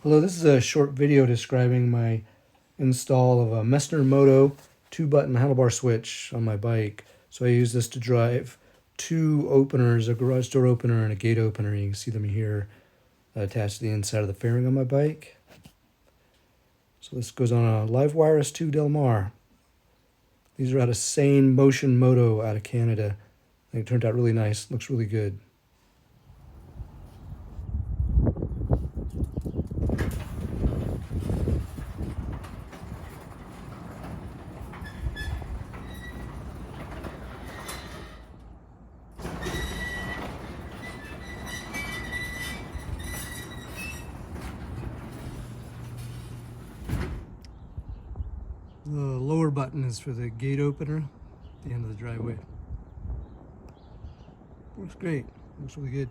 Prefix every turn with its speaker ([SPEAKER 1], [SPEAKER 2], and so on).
[SPEAKER 1] Hello, this is a short video describing my install of a Messner Moto 2-button handlebar switch on my bike. So I use this to drive two openers, a garage door opener and a gate opener. You can see them here attached to the inside of the fairing on my bike. So this goes on a live wire S2 Del Mar. These are out of Sane Motion Moto out of Canada. I think it turned out really nice, looks really good. The lower button is for the gate opener at the end of the driveway. Works great. Looks really good.